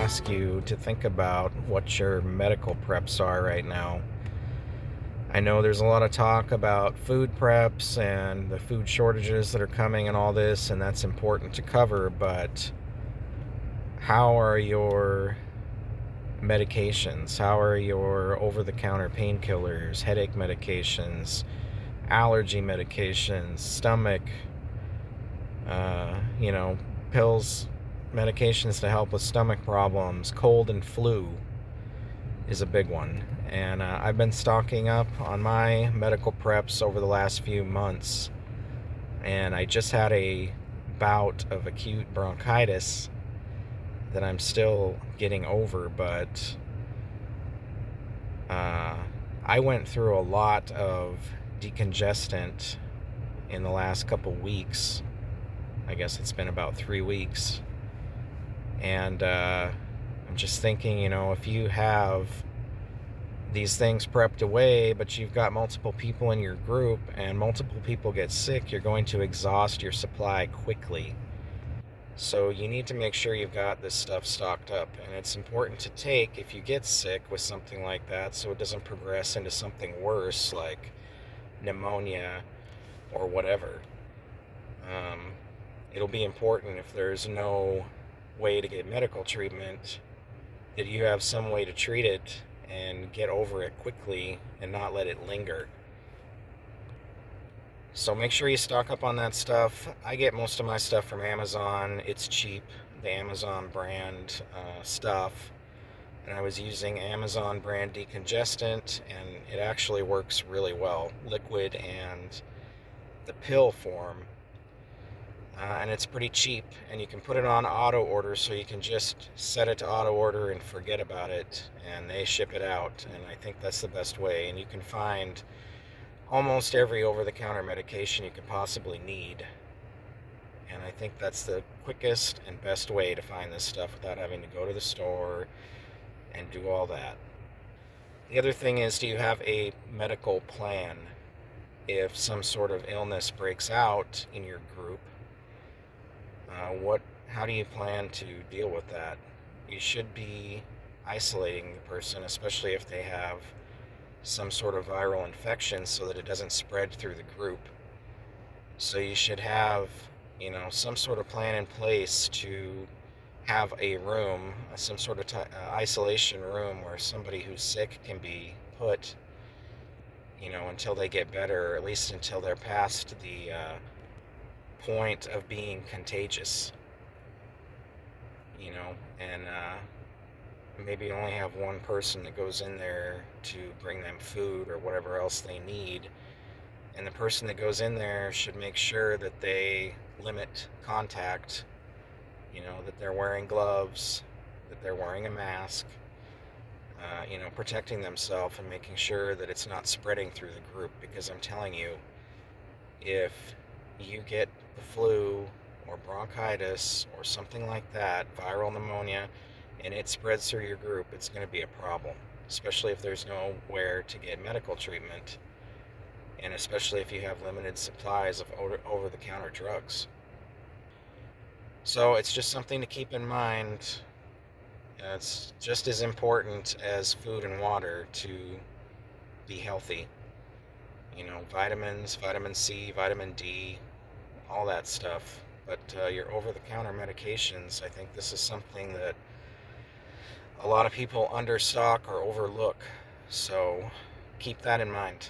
ask you to think about what your medical preps are right now. I know there's a lot of talk about food preps and the food shortages that are coming and all this, and that's important to cover, but how are your medications? How are your over-the-counter painkillers, headache medications, allergy medications, stomach, you know, pills, medications to help with stomach problems, cold and flu is a big one. And I've been stocking up on my medical preps over the last few months. And I just had a bout of acute bronchitis that I'm still getting over, but I went through a lot of decongestant in the last couple weeks. I guess it's been about 3 weeks. And I'm just thinking, if you have these things prepped away, but you've got multiple people in your group and multiple people get sick, you're going to exhaust your supply quickly. So you need to make sure you've got this stuff stocked up. And it's important to take if you get sick with something like that so it doesn't progress into something worse like pneumonia or whatever. It'll be important if there's no way to get medical treatment that you have some way to treat it and get over it quickly and not let it linger. So make sure you stock up on that stuff. I get most of my stuff from Amazon. It's cheap, the Amazon brand stuff. And I was using Amazon brand decongestant, and it actually works really well, liquid and the pill form. And it's pretty cheap, and you can put it on auto order, so you can just set it to auto order and forget about it, and they ship it out. And I think that's the best way. And you can find almost every over-the-counter medication you could possibly need, and I think that's the quickest and best way to find this stuff without having to go to the store and do all that. The other thing is, do you have a medical plan? If some sort of illness breaks out in your group, how do you plan to deal with that? You should be isolating the person, especially if they have some sort of viral infection, so that it doesn't spread through the group. So you should have, some sort of plan in place to have a room, some sort of isolation room where somebody who's sick can be put, until they get better, or at least until they're past the point of being contagious, and maybe only have one person that goes in there to bring them food or whatever else they need. And the person that goes in there should make sure that they limit contact, that they're wearing gloves, that they're wearing a mask, protecting themselves and making sure that it's not spreading through the group. Because I'm telling you, if you get the flu or bronchitis or something like that, viral pneumonia, and it spreads through your group, it's going to be a problem, especially if there's nowhere to get medical treatment, and especially if you have limited supplies of over-the-counter drugs. So it's just something to keep in mind. It's just as important as food and water to be healthy. Vitamins, vitamin C, vitamin D, all that stuff. But your over-the-counter medications, I think this is something that a lot of people understock or overlook. So keep that in mind.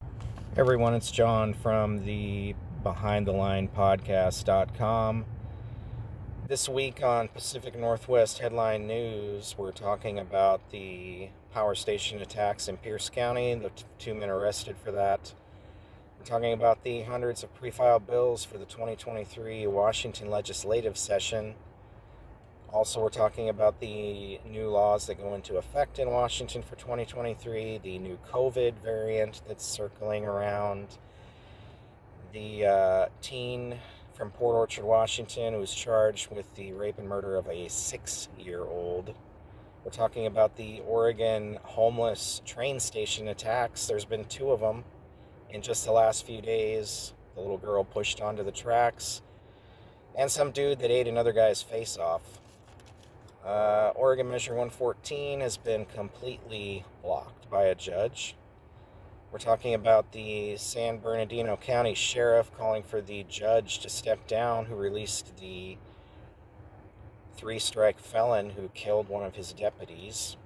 Hey everyone, it's John from the BehindTheLinePodcast.com. This week on Pacific Northwest Headline News, we're talking about the power station attacks in Pierce County, the 2 men arrested for that. We're talking about the hundreds of pre-filed bills for the 2023 Washington legislative session. Also, we're talking about the new laws that go into effect in Washington for 2023, the new COVID variant that's circling around, the teen from Port Orchard, Washington, who was charged with the rape and murder of a 6-year-old. We're talking about the Oregon homeless train station attacks. There's been 2 of them in just the last few days. The little girl pushed onto the tracks, and some dude that ate another guy's face off. Oregon Measure 114 has been completely blocked by a judge. We're talking about the San Bernardino County Sheriff calling for the judge to step down who released the three-strike felon who killed one of his deputies.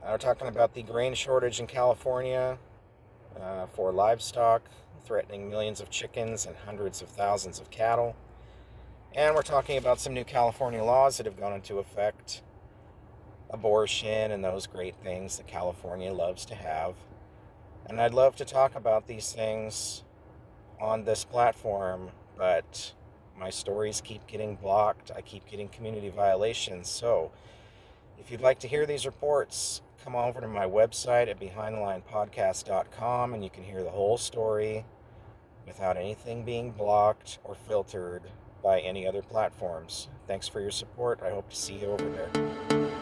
We're talking about the grain shortage in California for livestock, threatening millions of chickens and hundreds of thousands of cattle. And we're talking about some new California laws that have gone into effect, abortion and those great things that California loves to have. And I'd love to talk about these things on this platform, but my stories keep getting blocked. I keep getting community violations. So if you'd like to hear these reports, come over to my website at behindthelinepodcast.com and you can hear the whole story without anything being blocked or filtered by any other platforms. Thanks for your support. I hope to see you over there.